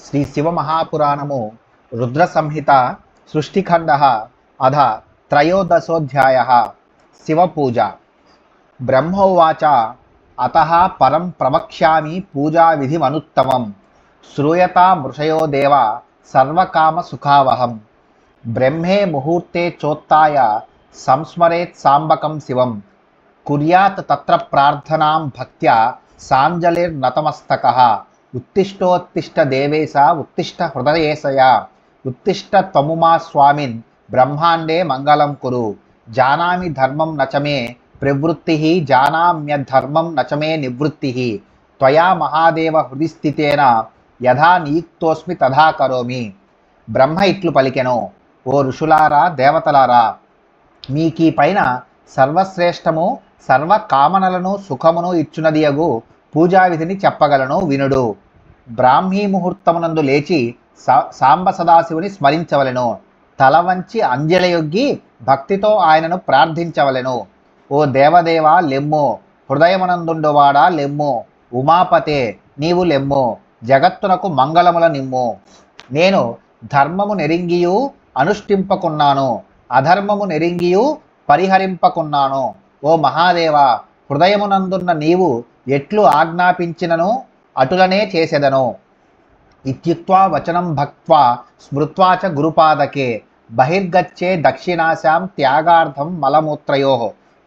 శ్రీ శివ మహాపురాణము రుద్ర సంహిత సృష్టిఖండ అధ త్రయోదశోధ్యాయ శివపూజ. బ్రహ్మోవాచ అతః పరం ప్రవక్ష్యామి పూజావిధిమనుత్తమం శ్రూయతా మృషయో దేవ సర్వకామసుఖావహం. బ్రహ్మే ముహూర్తే చోత్థాయ సంస్మరేత్ సాంబకం శివం కుర్యాత్ తత్ర ప్రార్థనాం భక్త్యా సాంజలిర్నతమస్తకః. ఉత్తిష్టోత్తిష్ట దేవేశ ఉత్తిష్ట హృదయేశయ ఉత్తిష్ట త్వముమా స్వామిన్ బ్రహ్మాండే మంగళం కురు. జానామి ధర్మం నచమే ప్రవృత్తి జానామ్యధర్మం నచమే నివృత్తి. త్వయా మహాదేవ హృది స్థితేన యథా నియుక్తోస్మి తథా కరోమి. బ్రహ్మ ఇట్లు పలికెను, ఓ ఋషులారా, దేవతలారా, మీకీ పైన సర్వశ్రేష్టము సర్వకామనలను సుఖమును ఇచ్చునదియగు పూజావిధిని చెప్పగలను, వినుడు. బ్రాహ్మీ ముహూర్తమునందు లేచి సాంబ సదాశివుని స్మరించవలెను. తల వంచి అంజలియొగ్గి భక్తితో ఆయనను ప్రార్థించవలెను. ఓ దేవదేవా లెమ్ము, హృదయమునందుండువాడా లెమ్ము, ఉమాపతే నీవు లెమ్ము, జగత్తునకు మంగళముల నిమ్ము. నేను ధర్మము నెరింగియు అనుష్ఠింపకున్నాను, అధర్మము నెరింగియు పరిహరింపకున్నాను. ఓ మహాదేవ, హృదయమునందున్న నీవు ఎట్లు ఆజ్ఞాపించినను అటులనే చేసెదను. ఇత్యుక్త్వా వచనం భక్త్వా స్మృత్వా చ గురుపాదకే బహిర్గచ్చే దక్షిణాశాం త్యాగార్థం మలమూత్రయో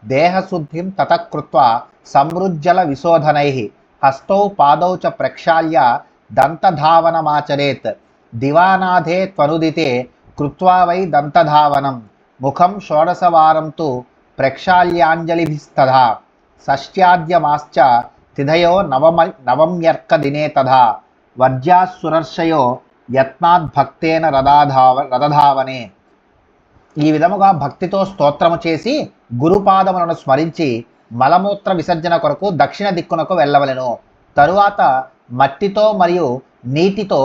దేహశుద్ధిం తతకృత్వా సమృజ్జల విశోధనైః హస్తౌ పాదౌ చ ప్రక్షాళ్య దంతధావనమాచరేత్. దివానాథే త్వనుదితే కృత్వా వై దంతధావనం ముఖం షోడశవారం తు ప్రక్షాళ్యాంజలిభిస్తథా. షష్ట్యాద్యమాశ్చ తిథయో నవమ్యర్క దినే తథా వర్జ్యాసురర్షయో యత్నాద్భక్తేన రథధావనే. ఈ విధముగా భక్తితో స్తోత్రము చేసి గురుపాదములను స్మరించి మలమూత్ర విసర్జన కొరకు దక్షిణ దిక్కునకు వెళ్ళవలెను. తరువాత మట్టితో మరియు నీటితో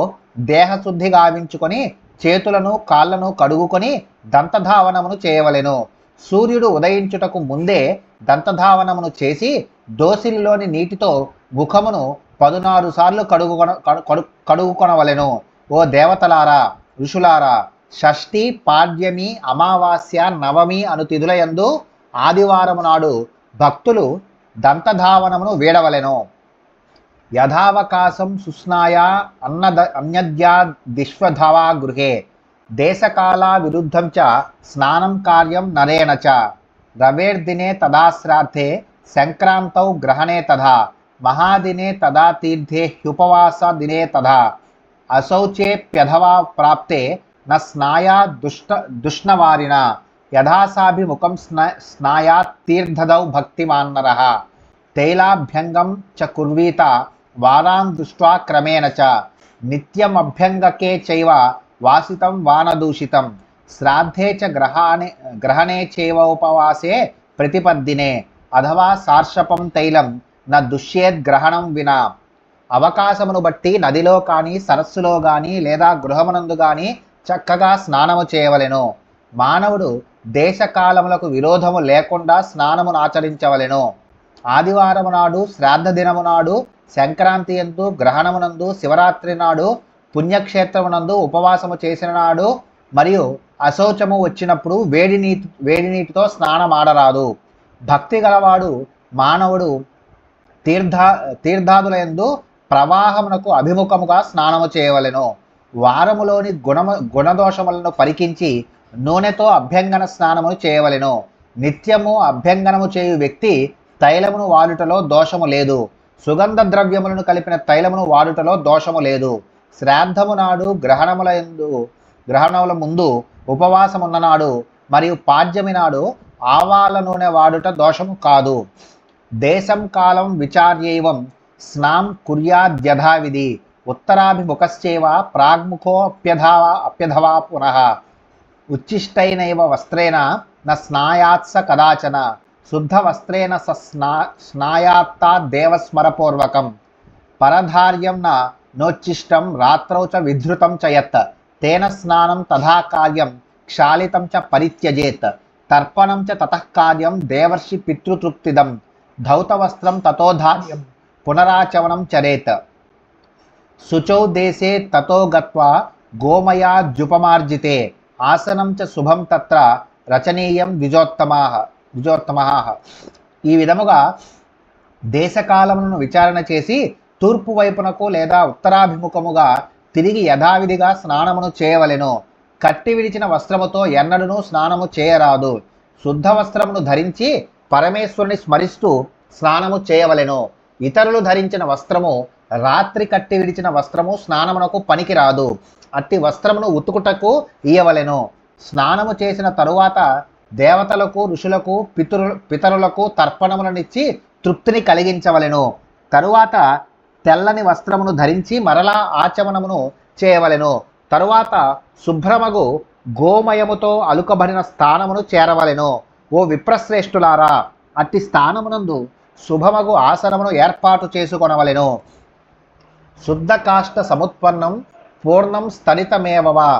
దేహశుద్ధి గావించుకొని చేతులను కాళ్లను కడుగుకొని దంతధావనమును చేయవలెను. సూర్యుడు ఉదయించుటకు ముందే దంతధావనమును చేసి దోసిలిలోని నీటితో ముఖమును 16 సార్లు కడుగుకొనవలెను. ఓ దేవతలారా, ఋషులారా, షష్ఠి, పాడ్యమి, అమావాస్య, నవమి అను తిథులయందు ఆదివారము నాడు భక్తులు దంతధావనమును వీడవలెను. యథావకాశం సుస్నాయ అన్యద్యాదిష్వధవా గృహే దేశకాలా విరుద్ధం చ స్నానం కార్యం నరేణ చ. రవేర్దినే తదా శ్రాద్ధే సంక్రాంతౌ గ్రహణే తథా మహాదినే తదా తీర్థే హ్యుపవాస దినే తథా అశౌచేప్యథవా ప్రాప్తే న స్నాయా దుష్ణవారిణ యథాసాభిముఖం స్నాయాత్ తీర్థదౌ భక్తిమాన్నరః. తైలాభ్యంగం చ కుర్వీత వారాన్ దృష్ట్వా క్రమేణ చ నిత్యమభ్యంగకే చైవ వాసితం వానదూషితం. శ్రాద్ధే చ గ్రహణే చైవ ఉపవాసే ప్రతిపద్దినే అథవా సార్షపం తైలం న దుష్యేద్గ్రహణం వినా. అవకాశమును బట్టి నదిలో కానీ సరస్సులో కానీ లేదా గృహమునందు కానీ చక్కగా స్నానము చేయవలెను. మానవుడు దేశకాలములకు విరోధము లేకుండా స్నానమును ఆచరించవలెను. ఆదివారము నాడు, శ్రాద్ధ దినము నాడు, సంక్రాంతి యందు, గ్రహణమునందు, శివరాత్రి నాడు, పుణ్యక్షేత్రమునందు ఉపవాసము చేసిన నాడు మరియు అశౌచము వచ్చినప్పుడు వేడి నీటితో స్నానమాడరాదు. భక్తి గలవాడు మానవుడు తీర్థాదులయందు ప్రవాహమునకు అభిముఖముగా స్నానము చేయవలెను. వారములోని గుణదోషములను పరికించి నూనెతో అభ్యంగన స్నానమును చేయవలెను. నిత్యము అభ్యంగనము చేయు వ్యక్తి తైలమును వాడుటలో దోషము లేదు. సుగంధ ద్రవ్యములను కలిపిన తైలమును వాడుటలో దోషము లేదు. శ్రాద్ధము నాడు, గ్రహణముల ముందు, ఉపవాసమున్ననాడు మరియు పాడ్యమి నాడు ఆవాల నూనె వాడుట దోషము కాదు. దేశం కాలం విచార్యైవం స్నాం కుర్యాద్యథావిధి ఉత్తరాభిముఖశ్చైవ ప్రాగ్ముఖోऽప్యధవా పునః. ఉచ్చిష్టైనైవ వస్త్రేణ న స్నాయాత్స కదాచన శుద్ధవస్త్రేణ స్నాయాత్తాదేవస్మరపూర్వకం. పరధార్యం నోచ్చిష్టం రాత్రౌ చ విధృతం చ యత్ తేన స్నానం తథా కార్యం క్షాళితం చ పరిత్యజేత్. తర్పణం చ తతః కార్యం దేవర్షి పితృతృప్తిదం ధౌతవస్త్రం తతోధార్యం పునరాచవనం చరేత్. శుచౌ దేశే తతో గత్వా గోమయాజ్జుపమార్జితే ఆసనం చ శుభం తత్ర రచనీయం ద్విజోత్తమాః. ఈ విధముగా దేశకాలములను విచారణ చేసి తూర్పు వైపునకు లేదా ఉత్తరాభిముఖముగా తిరిగి యథావిధిగా స్నానమును చేయవలెను. కట్టి విడిచిన వస్త్రముతో ఎన్నడూనూ స్నానము చేయరాదు. శుద్ధ వస్త్రమును ధరించి పరమేశ్వరుని స్మరిస్తూ స్నానము చేయవలెను. ఇతరులు ధరించిన వస్త్రము, రాత్రి కట్టి విడిచిన వస్త్రము స్నానమునకు పనికిరాదు. అట్టి వస్త్రమును ఉతుకుటకు ఇయ్యవలెను. స్నానము చేసిన తరువాత దేవతలకు, ఋషులకు, పితరులకు తర్పణములనిచ్చి తృప్తిని కలిగించవలెను. తరువాత తెల్లని వస్త్రమును ధరించి మరలా ఆచమనమును చేయవలెను. తరువాత శుభ్రమగు గోమయముతో అలుకబడిన స్థానమును చేరవలెను. ఓ విప్రశ్రేష్ఠులారా, అట్టి స్థానమునందు శుభమగు ఆసనమును ఏర్పాటు చేసుకొనవలెను. శుద్ధ కాష్ట సముత్పన్నం పూర్ణం స్తనితమేవవా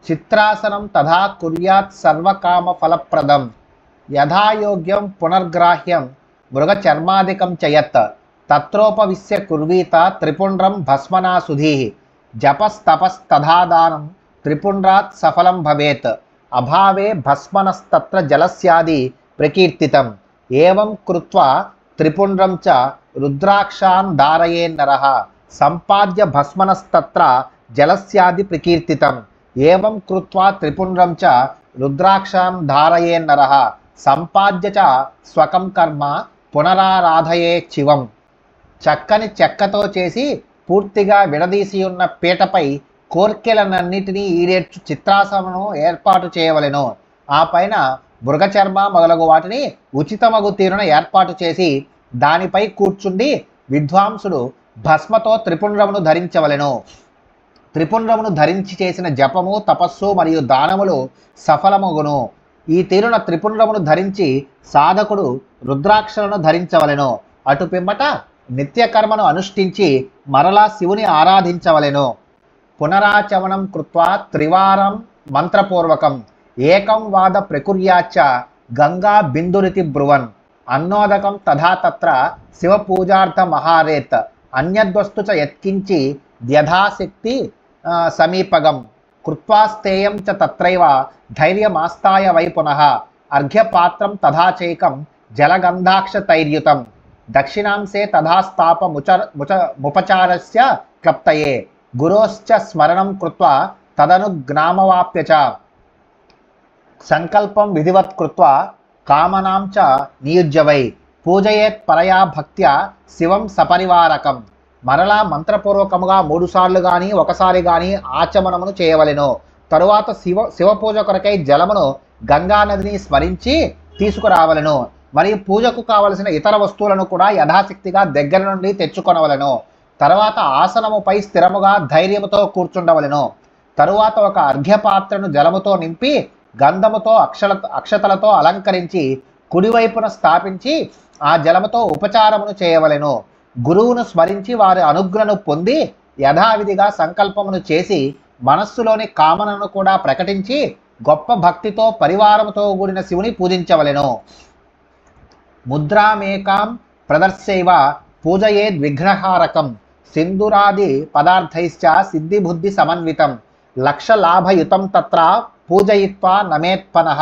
చిత్రాసనం తథా కుర్యాత్ సర్వకామ ఫలప్రదం యథాయోగ్యం పునర్గ్రాహ్యం మృగచర్మాదికం చయత్ తత్రోపవిశ్య కుర్వీత త్రిపుండ్రం భస్మనాసుధీ జపస్తపస్తథాదానం త్రిపుండ్రాత్ సఫలం భవేత్ అభావే భస్మనస్తత్ర జలస్యాది ప్రకీర్తితం ఏవం కృత్వా త్రిపుండ్రం చ రుద్రాక్షాన్ ధారయేన్నరః సంపాద్య భస్మనస్తత్ర జలస్యాది ప్రకీర్తితం ఏవం కృత్వా త్రిపుండ్రం చ రుద్రాక్షాన్ ధారయేన్నరః సంపాద్య చ స్వకం కర్మ పునరారాధయే శివం. చక్కని చెక్కతో చేసి పూర్తిగా విడదీసి ఉన్న పీటపై కోర్కెలనన్నిటినీ ఈడేర్చు చిత్రాసనమును ఏర్పాటు చేయవలెను. ఆ పైన మృగచర్మ మొదలగు వాటిని ఉచితమగు తీరున ఏర్పాటు చేసి దానిపై కూర్చుండి విద్వాంసుడు భస్మతో త్రిపుండ్రమును ధరించవలెను. త్రిపుండ్రమును ధరించి చేసిన జపము, తపస్సు మరియు దానములు సఫలమగును. ఈ తీరున త్రిపుండ్రమును ధరించి సాధకుడు రుద్రాక్షలను ధరించవలెను. అటు పిమ్మట నిత్యకర్మను అనుష్ఠించి మరలా శివుని ఆరాధించవలెను. పునరాచమనం కృత్వా త్రివారం మంత్రపూర్వకం ఏకం వాద ప్రకుర్యాచ్చ గంగా బిందురితి బ్రువన్ అన్నోదకం తథా తత్ర శివపూజార్థ మహారేత్ అన్యద్వస్తు చ యత్కించి యథాశక్తి సమీపగం కృత్వాస్తేయం చ తత్రైవ ధైర్యమాస్తాయ వై పునః అర్ఘ్యపాత్రం తథా చైకం జలగంధాక్షతైర్యుతం దక్షిణాంశే తథాస్తాప ముపచారస్య క్లప్తయే గురోశ్చ స్మరణం కృత్వా తదనుజ్ఞామవాప్య చ సంకల్పం విధివత్ కృత్వా కామనాం చ నియుజ్యవై పూజయేత్ పరయా భక్త్యా శివం సపరివారకం. మరలా మంత్రపూర్వకముగా 3 సార్లు గాని ఒకసారి గాని ఆచమనమును చేయవలెను. తరువాత శివ పూజ కొరకై జలమును గంగానదిని స్మరించి తీసుకురావలెను. మరియు పూజకు కావలసిన ఇతర వస్తువులను కూడా యథాశక్తిగా దగ్గర నుండి తెచ్చుకొనవలెను. తరువాత ఆసనముపై స్థిరముగా ధైర్యముతో కూర్చుండవలెను. తరువాత ఒక అర్ఘ్యపాత్రను జలముతో నింపి గంధముతో అక్షతలతో అలంకరించి కుడివైపున స్థాపించి ఆ జలముతో ఉపచారమును చేయవలెను. గురువును స్మరించి వారి అనుజ్ఞను పొంది యథావిధిగా సంకల్పమును చేసి మనస్సులోని కామనను కూడా ప్రకటించి గొప్ప భక్తితో పరివారముతో కూడిన శివుని పూజించవలెను. ముద్రామేకాం ప్రదర్శైవ పూజయేద్విఘ్నహారకం సింధురాది పదార్థైశ్చ సిద్ధిబుద్ధి సమన్వితం లక్షలాభయుతం తత్ర పూజయిత్వా నమేత్పనః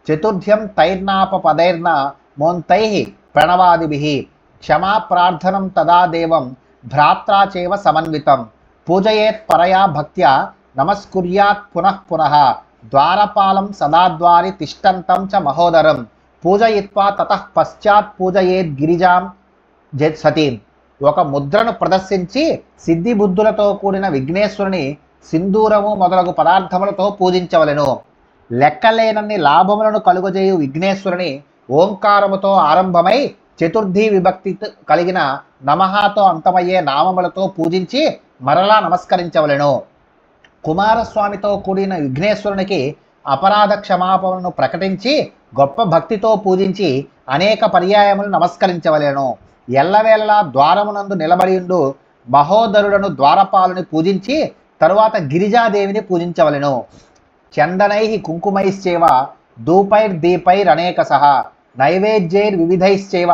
చతుర్థ్యం తైర్నాపపదైర్న మోంతైః ప్రణవాదిభిః క్షమా ప్రార్థనం తదా దేవం భ్రాత్రా చేవ సమన్వితం పూజయేత్ పరయా భక్త్యా నమస్కుర్యాత్ పునః పునః ద్వారపాలం సదాద్వారి తిష్టంతం చ మహోదరం పూజయిత్వా తతః పశ్చాత్ పూజయేత్ గిరిజాం సతీం. ఒక ముద్రను ప్రదర్శించి సిద్ధి బుద్ధులతో కూడిన విఘ్నేశ్వరుని సింధూరము మొదలగు పదార్థములతో పూజించవలెను. లెక్కలేనన్ని లాభములను కలుగజేయు విఘ్నేశ్వరుని ఓంకారముతో ఆరంభమై చతుర్థి విభక్తి కలిగిన నమఃతో అంతమయ్యే నామములతో పూజించి మరలా నమస్కరించవలెను. కుమారస్వామితో కూడిన విఘ్నేశ్వరునికి అపరాధ క్షమాపణను ప్రకటించి గొప్ప భక్తితో పూజించి అనేక పర్యాయములు నమస్కరించవలెను. ఎల్లవేళలా ద్వారమునందు నిలబడియుండు మహోదరులను ద్వారపాలని పూజించి తరువాత గిరిజాదేవిని పూజించవలెను. చందనై కుంకుమైశ్చేవ ధూపైర్దీపైరనేకసః నైవేద్యైర్వివిధైశ్చేవ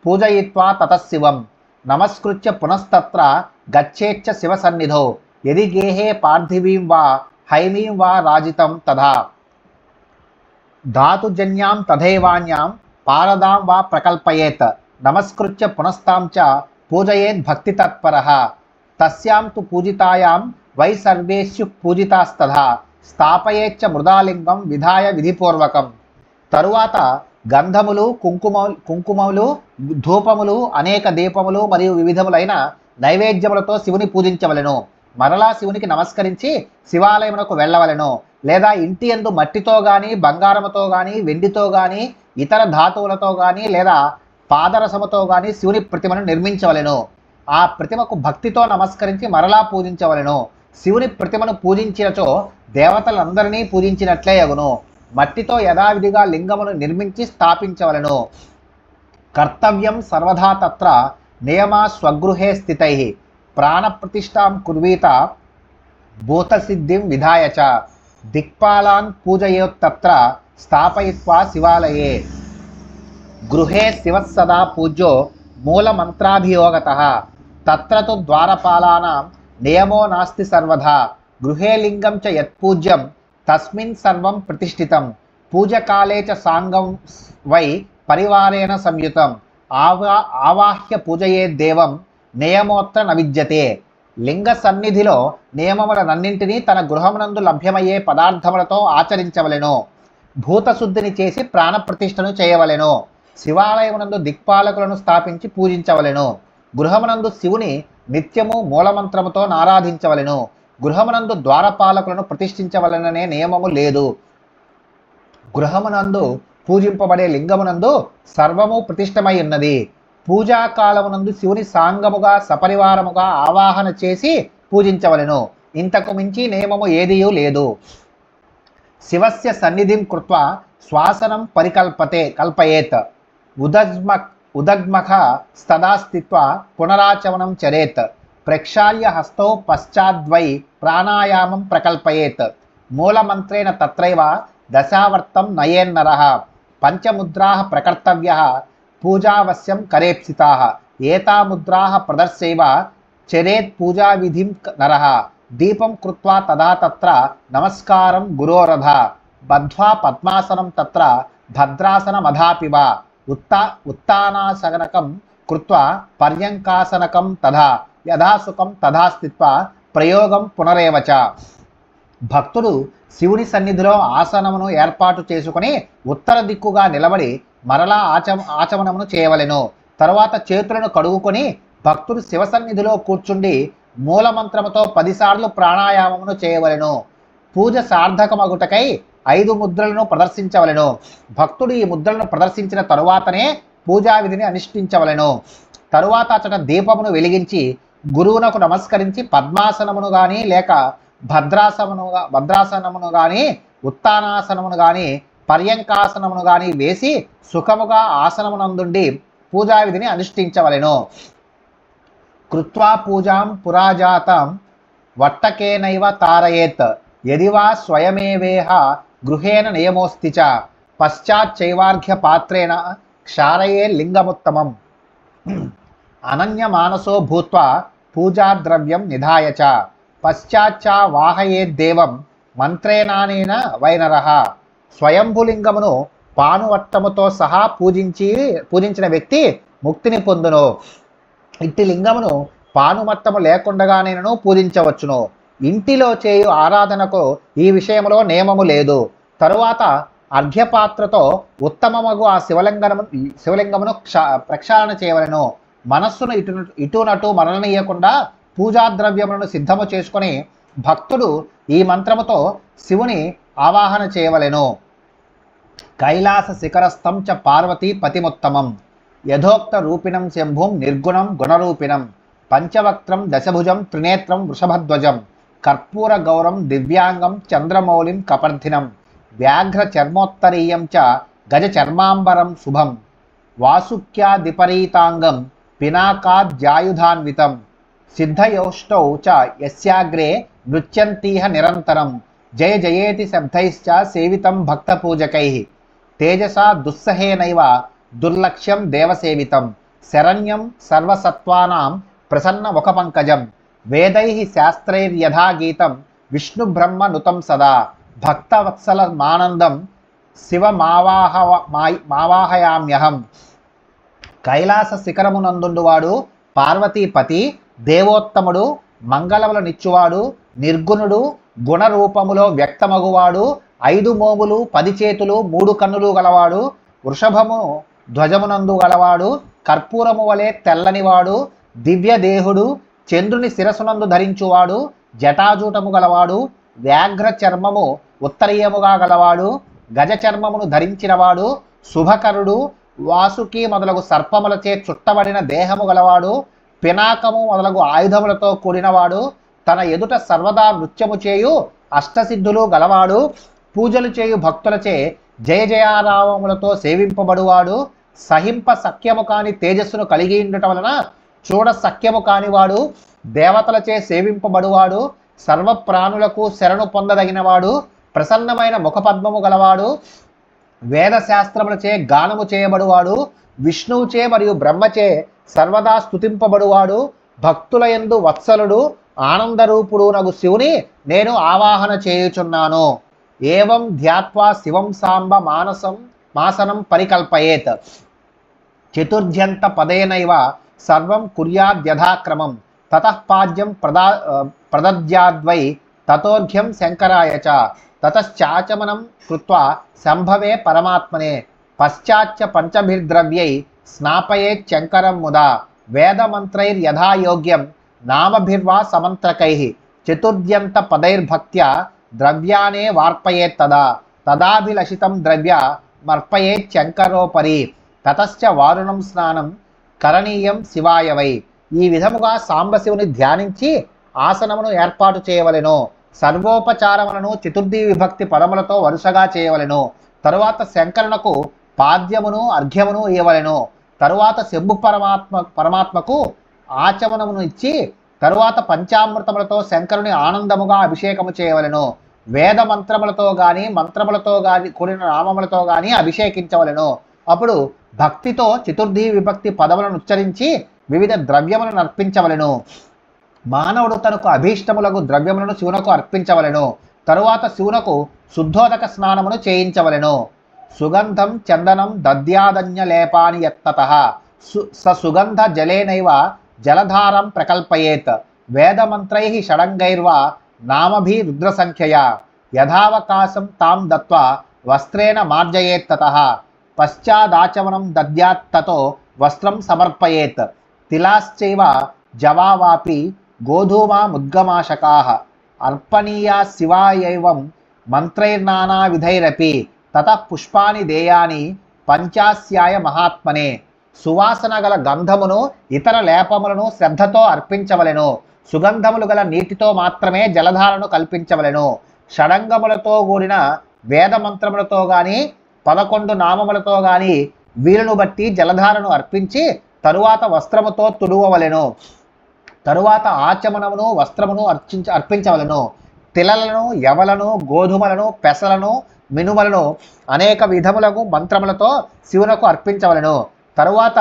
పూజయిత్వా తతఃశివం నమస్కృత్య పునస్తత్ర గచ్చేచ్చ శివసన్నిధౌ యది గేహే పార్థివీం వా హైమీం వా రాజితం తథా ధాతుజన్యాం తథైవాన్యాం పారదాం వా ప్రకల్పయేత్ నమస్కృత్య పునస్తాం చ పూజయేద్ భక్తి తత్పరః తస్యాం తు పూజితాయాం వై సర్వేషు పూజితాస్తథా స్థాపయేచ్చ మృదాలింగం విధాయ విధిపూర్వకం. తరువాత గంధములు కుంకుమములు ధూపములు అనేక దీపములు మరియు వివిధములైన నైవేద్యములతో శివుని పూజించవలెను. మరలా శివునికి నమస్కరించి శివాలయమునకు వెళ్ళవలెను. లేదా ఇంటి యందు మట్టితో గాని బంగారముతో గాని వెండితో గాని ఇతర ధాతువులతో గాని లేదా పాదరసముతో గాని శివుని ప్రతిమను నిర్మించవలెను. ఆ ప్రతిమకు భక్తితో నమస్కరించి మరలా పూజించవలెను. శివుని ప్రతిమను పూజించినచో దేవతలందరినీ పూజించినట్లే అగును. మట్టితో యథావిధిగా లింగమును నిర్మించి స్థాపించవలెను. కర్తవ్యం సర్వదా తత్ర నియమా స్వగృహే స్థితై ప్రాణప్రతిష్ఠాం కుర్వీత భూతసిద్ధిం విధాయ చ దిక్పాలాన్ పూజయేత్తత్ర స్థాపయిత్వా శివాలయే. గృహే శివః సదా పూజ్యో మూలమంత్రాభియోగతః తత్ర తు ద్వారపాలానాం నియమో నాస్తి సర్వదా. గృహే లింగం చ యత్పూజ్యం తస్మిన్ సర్వం ప్రతిష్ఠితం. పూజకాలే చ సాంగం వై పరివారేణ సంయుతం. ఆవాహ్య పూజయేద్దేవం నియమోత్ర న విద్యతే. లింగ సన్నిధిలో నియమములనన్నింటినీ తన గృహమునందు లభ్యమయ్యే పదార్థములతో ఆచరించవలెను. భూతశుద్ధిని చేసి ప్రాణప్రతిష్ఠను చేయవలెను. శివాలయమునందు దిక్పాలకులను స్థాపించి పూజించవలెను. గృహమునందు శివుని నిత్యము మూలమంత్రముతో ఆరాధించవలెను. గృహమునందు ద్వారపాలకులను ప్రతిష్ఠించవలననే నియమము లేదు. గృహమునందు పూజింపబడే లింగమునందు సర్వము ప్రతిష్టమై ఉన్నది. పూజాకాలమునందు శివుని సాంగముగా సపరివారముగా ఆవాహన చేసి పూజించవలెను. ఇంతకు మించి నియమము ఏదియూ లేదు. శివస్య సన్నిధిం కృత్వా శ్వాసనం కల్పయేత్. ఉదగ్మఖ స్తదా స్థిత్వా పునరాచమనం చరేత్. ప్రక్షాళ్య హస్తౌ పశ్చాద్వై ప్రాణాయామం ప్రకల్పయేత్. మూలమంత్రేణ తత్రైవ దశావర్తం నయేన్నరః. పంచముద్రాः ప్రకర్తవ్యాः పూజావశ్యం కరేప్సితాः. ఏతాముద్రాः ప్రదర్శైవ చరేత్ పూజావిధిం నరః. దీపం కృత్వా తదా తత్ర నమస్కారం గురోరధ. బద్ధ్వా పద్మాసనం తత్ర భద్రాసనమధాపివ. ఉత్తానాసనకం కృత్వా పర్యంకాసనకం తథా యథాసుఖం తథా స్థిత్వా ప్రయోగం పునరేవచ. భక్తుడు శివుని సన్నిధిలో ఆసనమును ఏర్పాటు చేసుకుని ఉత్తర దిక్కుగా నిలబడి మరలా ఆచమనమును చేయవలెను. తరువాత చేతులను కడుగుకొని భక్తుడు శివ సన్నిధిలో కూర్చుండి మూలమంత్రముతో 10 సార్లు ప్రాణాయామమును చేయవలెను. పూజ సార్థకమగుటకై 5 ముద్రలను ప్రదర్శించవలెను. భక్తుడు ఈ ముద్రలను ప్రదర్శించిన తరువాతనే పూజా విధిని అనుష్ఠించవలెను. తరువాత అతను దీపమును వెలిగించి గురువునకు నమస్కరించి పద్మాసనమును గాని లేక భద్రాసనమును గాని ఉత్తానాసనమును గాని పర్యంకాసనమును గాని వేసి సుఖముగా ఆసనమునందుండి పూజా విధిని అనుష్ఠించవలెను. కృత్వా పూజాం పురాజాతం వట్టకేనైవ తారయేత్. యదివా స్వయమేవేహ గృహేణ నియమోస్తి చ. పశ్చాచ్చైవార్ఘ్య పాత్రేణ క్షారయే లింగముత్తమం. అనన్యమానసో భూత్వా పూజాద్రవ్యం నిధాయ చ. పశ్చాచ్చ వాహయేద్దేవం మంత్రేనానేన వైనరః. స్వయంభులింగమును పానువట్టముతో సహా పూజించిన వ్యక్తి ముక్తిని పొందును. ఇట్టి లింగమును పానుమట్టము లేకుండగానైనను పూజించవచ్చును. ఇంటిలో చేయు ఆరాధనకు ఈ విషయంలో నియమము లేదు. తరువాత అర్ఘ్యపాత్రతో ఉత్తమమగు ఆ శివలింగమును ప్రక్షాళన చేయవలెను. మనస్సును ఇటునటు మరలనీయకుండా పూజాద్రవ్యములను సిద్ధము చేసుకొని భక్తుడు ఈ మంత్రముతో శివుని ఆవాహన చేయవలెను. కైలాస శిఖరస్థం చ పార్వతీ పతిముత్తమం. యథోక్త రూపిణం శంభుం నిర్గుణం గుణరూపిణం. పంచవక్త్రం దశభుజం త్రినేత్రం వృషభధ్వజం. కర్పూర గౌరం దివ్యాంగం చంద్రమౌళిం కపర్ధినం. వ్యాఘ్ర చర్మోత్తరీయం చ గజ చర్మాంబరం శుభం. వాసుక్యాదిపరీతాంగం పినాకాద్యాయుధాన్వితం. సిద్ధయోష్టౌ చ యస్యాగ్రే నృత్యంతీహ నిరంతరం. జయ జయేతి శబ్దైశ్చ సేవితం భక్తపూజకైః. తేజసా దుస్సహేనైవ దుర్లక్ష్యం దేవసేవితం. శరణ్యం సర్వసత్వానాం ప్రసన్న ముఖపంకజం. వేదైః శాస్త్రైర్యథాగీతం విష్ణు బ్రహ్మ నుతం సదా భక్తవత్సల మానందం మావాహయామ్యహం. కైలాస శిఖరమునందుండువాడు పార్వతీపతి, దేవోత్తముడు, మంగళములనిచ్చువాడు, నిర్గుణుడు, గుణరూపములో వ్యక్తమగువాడు, 5 మోములు 10 చేతులు 3 కన్నులు గలవాడు, వృషభము ధ్వజమునందు గలవాడు, కర్పూరము వలె తెల్లనివాడు, దివ్యదేహుడు, చంద్రుని శిరసునందు ధరించువాడు, జటాజూటము గలవాడు, వ్యాఘ్ర చర్మము ఉత్తరీయముగా గలవాడు, గజ చర్మమును ధరించినవాడు, శుభకరుడు, వాసుకి మొదలగు సర్పములచే చుట్టబడిన దేహము గలవాడు, పినాకము మొదలగు ఆయుధములతో కూడినవాడు, తన ఎదుట సర్వదా నృత్యము చేయు అష్టసిద్ధులు గలవాడు, పూజలు చేయు భక్తులచే జయ జయారావములతో సేవింపబడువాడు, సహింప సఖ్యము కాని తేజస్సును కలిగి ఉండటం వలన చూడ సఖ్యము కానివాడు, దేవతలచే సేవింపబడువాడు, సర్వప్రాణులకు శరణు పొందదగినవాడు, ప్రసన్నమైన ముఖపద్మము గలవాడు, వేదశాస్త్రములచే గానము చేయబడువాడు, విష్ణువుచే మరియు బ్రహ్మచే సర్వదా స్తుతింపబడువాడు, భక్తులయందు వత్సలుడు, ఆనందరూపుడు నగు శివుని నేను ఆవాహన చేయుచున్నాను. ఏవం ధ్యాత్వా శివం సాంబ మాసనం పరికల్పయేత్. చతుర్ధ్యంత పదేనైవ సర్వం కుర్యాద్యథాక్రమం తతః పాద్యం ప్రదద్యాద్వై తతోర్ఘ్యం శంకరాయ చ తతశ్చాచమనం కృత్వా సంభవే పరమాత్మనే పశ్చాచ్చ పంచభిర్ద్రవ్యై స్నాపయేచ్చంకరం ముదా వేదమంత్రైర్యథాయోగ్యం నామభిర్వా సమంత్రకైః చతుర్ద్యంత పదైర్భక్త్యా ద్రవ్యానే వార్పయేత్తదా తదాభిలషితం ద్రవ్య మర్పయేచ్చంకరోపరి తతశ్చ వారుణం స్నానం కరణీయం శివాయ వై. ఈ విధముగా సాంబశివుని ధ్యానించి ఆసనమును ఏర్పాటు చేయవలెను. సర్వోపచారములను చతుర్థి విభక్తి పదములతో వరుసగా చేయవలెను. తరువాత శంకరునకు పాద్యమును అర్ఘ్యమును ఇవ్వవలెను. తరువాత శంభు పరమాత్మకు ఆచమనమును ఇచ్చి తరువాత పంచామృతములతో శంకరుని ఆనందముగా అభిషేకము చేయవలెను. వేద మంత్రములతో గాని మంత్రములతో గాని కూడిన నామములతో గాని అభిషేకించవలెను. అప్పుడు భక్తితో చతుర్థి విభక్తి పదములను ఉచ్చరించి వివిధ ద్రవ్యములను అర్పించవలెను. మానవుడు తనకు అభీష్టములకు ద్రవ్యములను శివునకు అర్పించవలెను. తరువాత శివునకు శుద్ధోదక స్నానమును చేయించవలెను. సుగంధం చందనం దద్యాదన్య లేపాని యత్తతః సుగంధ జలేనైవ జలధారం ప్రకల్పయేత్. వేదమంత్రైః షడంగైర్వా నామభి రుద్రసంఖ్యయా యథావకాశం తాం దత్వా వస్త్రేణ మార్జయేత్తతః పశ్చాదాచమనం దద్యాత్తతో వస్త్రం సమర్పయేత్. తిలాశ్చైవ జవావాపి గోధూమా ముద్గమాశకాః అర్పణీయా శివాయైవం మంత్రైర్నానావిధైరపి తతః పుష్పాని దేయాని పంచాస్యాయ మహాత్మనే. సువాసన గల గంధమును ఇతర లేపములను శ్రద్ధతో అర్పించవలెను. సుగంధములు గల నీటితో మాత్రమే జలధారను కల్పించవలెను. షడంగములతో కూడిన వేదమంత్రములతో గాని 11 నామములతో గాని వీలును బట్టి జలధారను అర్పించి తరువాత వస్త్రముతో తుడువవలెను. తరువాత ఆచమనమును వస్త్రమును అర్పించవలెను. తిలలను యవలను గోధుమలను పెసలను మినుమలను అనేక విధములకు మంత్రములతో శివునకు అర్పించవలెను. తరువాత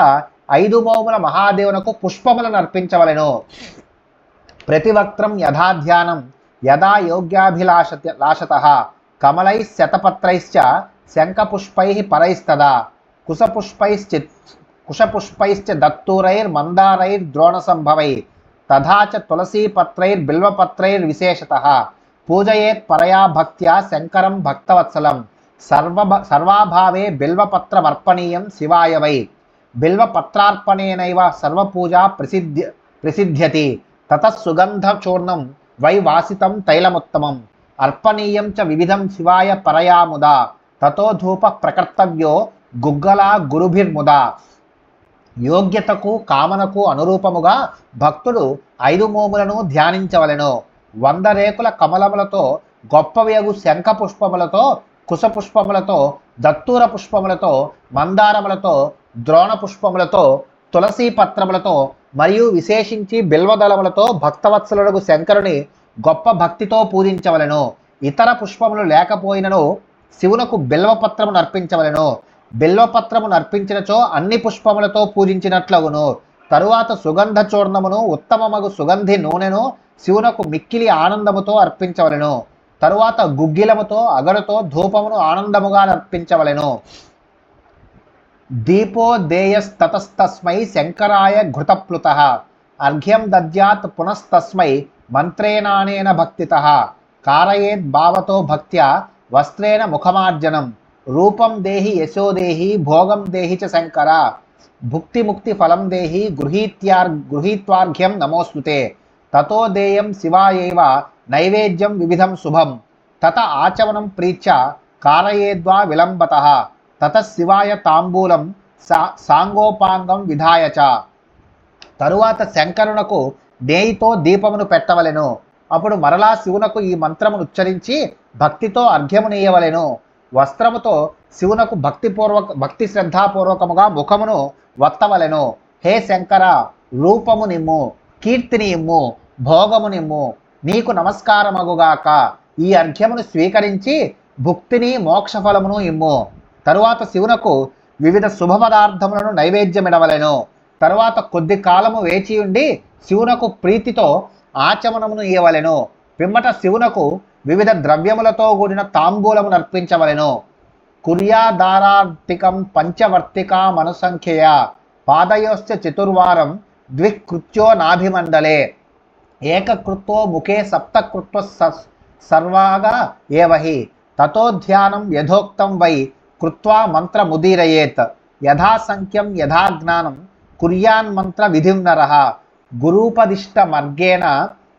5 మోముల మహాదేవునకు పుష్పములను అర్పించవలెను. ప్రతివక్త్రం యథాధ్యానం యదా యోగ్యాభిలాషతః కమలైః శతపత్రైశ్చ శంఖపుష్పైః పరైస్తదా కుశపుష్పైశ్చ దత్తూరైర్మందారైర్ద్రోణసంభవై తథా చ తులసీపత్రైర్బిల్వపత్రైర్విశేషతః పూజయేత్ పరయా భక్త్యా శంకరం భక్తవత్సలం సర్వాభావే బిల్వపత్రమర్పణీయం శివాయ వై. బిల్వపత్రార్పణేనైవ సర్వపూజా ప్రసిద్ధ్యతి. తతః సుగంధచూర్ణం వై వాసితం తైలముత్తమం అర్పణీయం చ వివిధం శివాయ పరయా ముదా తతో ధూప ప్రకర్తవ్యో గుగ్గలా గురుభిర్ముదా. యోగ్యతకు కామనకు అనురూపముగా భక్తుడు 5 మోములను ధ్యానించవలెను. 100 రేకుల కమలములతో గొప్పవేగు శంఖ పుష్పములతో కుశపుష్పములతో దత్తూర పుష్పములతో మందారములతో ద్రోణ పుష్పములతో తులసీ పత్రములతో మరియు విశేషించి బిల్వదళములతో భక్తవత్సలుడు శంకరుని గొప్ప భక్తితో పూజించవలెను. ఇతర పుష్పములు లేకపోయినను శివునకు బిల్వపత్రమును అర్పించవలెను. బిల్వపత్రమును అర్పించినచో అన్ని పుష్పములతో పూజించినట్లగును. తరువాత సుగంధ చూర్ణమును ఉత్తమమగు సుగంధి నూనెను శివునకు మిక్కిలి ఆనందముతో అర్పించవలెను. తరువాత గుగ్గిలముతో అగరుతో ధూపమును ఆనందముగా అర్పించవలెను. దీపో దేయస్తతస్తస్మై శంకరాయ ఘృతప్లుతః అర్ఘ్యం దద్యాత్ పునస్తస్మై మంత్రేనానేన భక్తితః కారయేద్ భావతో భక్త్యా వస్త్రేణ ముఖమార్జనం రూపం దేహి యశో దేహి భోగం దేహి చ శంకర భుక్తి ముక్తి ఫలం దేహి గృహీత్వార్ఘ్యం నమోస్తుతే తతో దేయం శివాయేవ నైవేద్యం వివిధం శుభం తత ఆచమనం ప్రీత్య కారయేద్వా విలంబతః తత శివాయ తాంబూలం సాంగోపాంగం విధాయ చ. తరువాత శంకరునకు నేయితో దీపమును పెట్టవలెను. అప్పుడు మరలా శివునకు ఈ మంత్రమును ఉచ్చరించి భక్తితో అర్ఘ్యమునీయవలెను. వస్త్రముతో శివునకు భక్తి శ్రద్ధాపూర్వకముగా ముఖమును వత్తవలెను. హే శంకర, రూపము నిమ్ము, కీర్తిని ఇమ్ము, భోగము నిమ్ము, నీకు నమస్కారమగుగాక. ఈ అర్ఘ్యమును స్వీకరించి భుక్తిని మోక్షఫలమును ఇమ్ము. తరువాత శివునకు వివిధ శుభ పదార్థములను నైవేద్యమిడవలెను. తరువాత కొద్ది కాలము వేచి ఉండి శివునకు ప్రీతితో ఆచమనమును ఇయ్యవలెను. పిమ్మట శివునకు వివిధ ద్రవ్యములతో కూడిన తాంబూలమును అర్పించవలెను. కుర్యాదారార్తికం పంచవర్తికా మనుసంఖ్యయ పాదయోశ్చ చతుర్వారం ద్వికృత్యో నాభిమండలే ఏకకృత్వో ముఖే సప్తకృత్వ సర్వాగా ఏవహి తతో ధ్యానం యథోక్తం వై కృత్వా మంత్రముదీరయేత్ యథాసంఖ్యం యథాజ్ఞానం కుర్యాన్మంత్ర విధిం నరః గురూపదిష్టమర్గేణ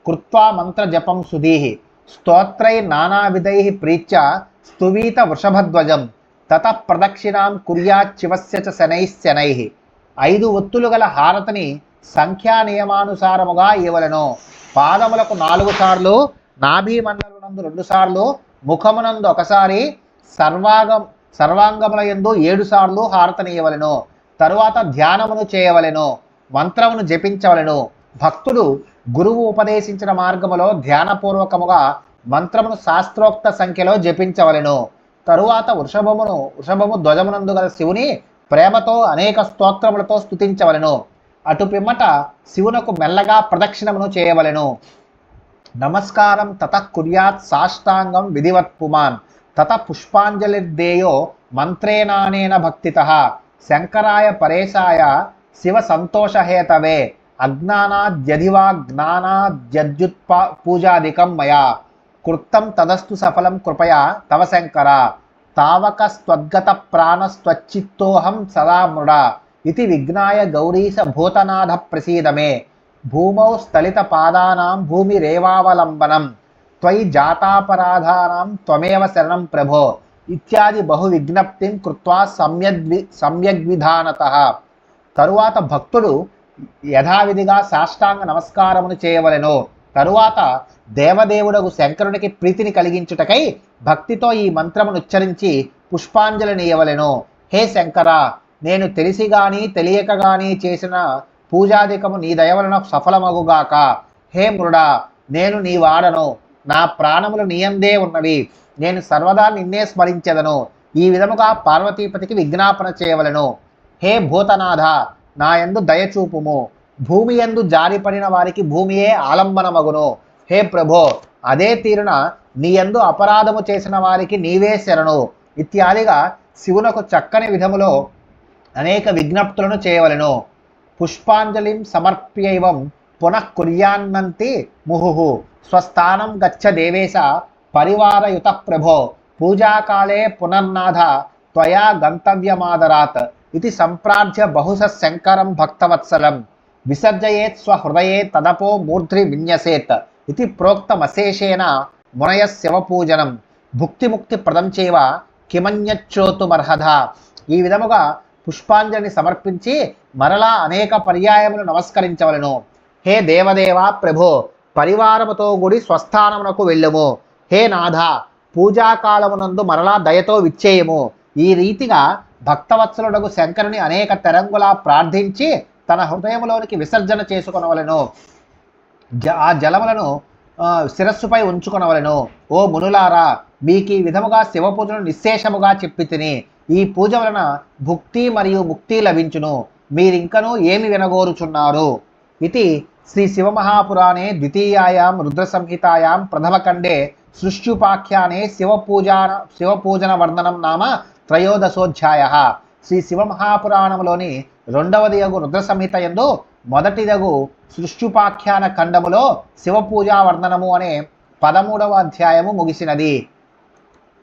కృత్వా మంత్రజపం సుధీః స్తోత్రై నానావిధైః ప్రీత్య స్తువీత వృషభధ్వజం తతః ప్రదక్షిణాం కుర్యాచ్చివస్య చ శనైశ్శనైః. 5 ఒత్తులు గల హారతిని సంఖ్యా నియమానుసారముగా ఇవ్వలెను. పాదములకు 4 సార్లు, నాభీమండలమునందు 2 సార్లు, ముఖమునందు 1 సారి, సర్వాంగముల యందు 7 సార్లు హారతనియవలెను. తరువాత ధ్యానమును చేయవలెను, మంత్రమును జపించవలెను. భక్తుడు గురువు ఉపదేశించిన మార్గములో ధ్యానపూర్వకముగా మంత్రమును శాస్త్రోక్త సంఖ్యలో జపించవలెను. తరువాత వృషభము ధ్వజమునందు గల శివుని ప్రేమతో అనేక స్తోత్రములతో స్తుతించవలెను. అటు పిమ్మట శివునకు మెల్లగా ప్రదక్షిణమును చేయవలెను. నమస్కారం తతః కుర్యాత్ సాష్టాంగం విధివత్ పుమాన్ తత పుష్పాంజలిర్దేయో మంత్రేనానేన భక్తితః శంకరాయ పరేశాయ శివ సంతోషహేతవే అజ్ఞానాద్యధివా జ్ఞానాద్యద్యుత్ పూజాదికం మయా కృత్తం తదస్తు సఫలం కృపయా తవ శంకర తావక స్త్వద్గత ప్రాణస్త్వచ్చిత్తోహం సదా మృడ ఇతి విఘ్నాయ గౌరీశ భూతనాథ ప్రసీదమే భూమౌ స్థలిత పాదానాం భూమిరేవావలంబనం త్వయి జాతాపరాధానాం త్వమేవ శరణం ప్రభో ఇత్యాది బహు విజ్ఞప్తిం కృత్వా సమ్యగ్విధానతః. తరువాత భక్తుడు యథావిధిగా సాష్టాంగ నమస్కారమును చేయవలెను. తరువాత దేవదేవుడగు శంకరునికి ప్రీతిని కలిగించుటకై భక్తితో ఈ మంత్రమును ఉచ్చరించి పుష్పాంజలిని ఇయ్యవలెను. హే శంకర, నేను తెలిసి గాని తెలియక గాని చేసిన పూజాధికము నీ దయవలన సఫలమగుగాక. హే మృడా, నేను నీ వాడను, నా ప్రాణములు నీయందే ఉన్నవి, నేను సర్వదా నిన్నే స్మరించెదను. ఈ విధముగా పార్వతీపతికి విజ్ఞాపన చేయవలెను. హే భూతనాథ, నా యందు దయచూపుము, భూమి యందు జారిపడిన వారికి భూమియే ఆలంబనమగును. హే ప్రభో, అదే తీరున నీ యందు అపరాధము చేసిన వారికి నీవే శరణు ఇత్యాదిగా శివునకు చక్కని విధములో అనేక విజ్ఞప్తులను చేయవలెను. పుష్పాంజలిం సమర్ప్యైవం పునః కుర్యాన్నంతి ముహుః స్వస్థానం గచ్చ దేవేశ పరివారయుత ప్రభో పూజాకాలే పునర్నాథ త్వయా గంతవ్యమాదరాత్ ఇది సంప్రార్థ్య బహుశ శంకరం భక్తవత్సలం విసర్జయేత్ స్వహృదయే తదపో మూర్ధ్ని విన్యసేత్ ఇది ప్రోక్తమశేషేణ మునయ శివపూజనం భుక్తిముక్తి ప్రదం చేవ కిమన్యచ్చోతుమర్హద. ఈ విధముగా పుష్పాంజలిని సమర్పించి మరలా అనేక పర్యాయములు నమస్కరించవలను. హే దేవదేవా ప్రభో, పరివారముతో కూడి స్వస్థానమునకు వెళ్ళుము. హే నాథ, పూజాకాలమునందు మరలా దయతో విచ్చేయము. ఈ రీతిగా భక్తవత్సలుడగు శంకరుని అనేక తరంగులా ప్రార్థించి తన హృదయములోనికి విసర్జన చేసుకొనవలెను. ఆ జలములను శిరస్సుపై ఉంచుకొనవలెను. ఓ మునులారా, మీకు ఈ విధముగా శివపూజను నిశ్శేషముగా చెప్పి తిని ఈ పూజ వలన భుక్తి మరియు ముక్తి లభించును. మీరింకనూ ఏమి వినగోరుచున్నారు? ఇది శ్రీ శివమహాపురాణే ద్వితీయాయాం రుద్రసంహితాయాం ప్రథమఖండే సృష్ట్యుపాఖ్యానే శివపూజన వర్ణనం నామ త్రయోదశోధ్యాయః. శ్రీ శివమహాపురాణములోని రెండవదియగు రుద్ర సంహిత యందు మొదటిదగు సృష్ట్యుపాఖ్యాన ఖండములో శివపూజా వర్ణనము అనే 13వ అధ్యాయము ముగిసినది.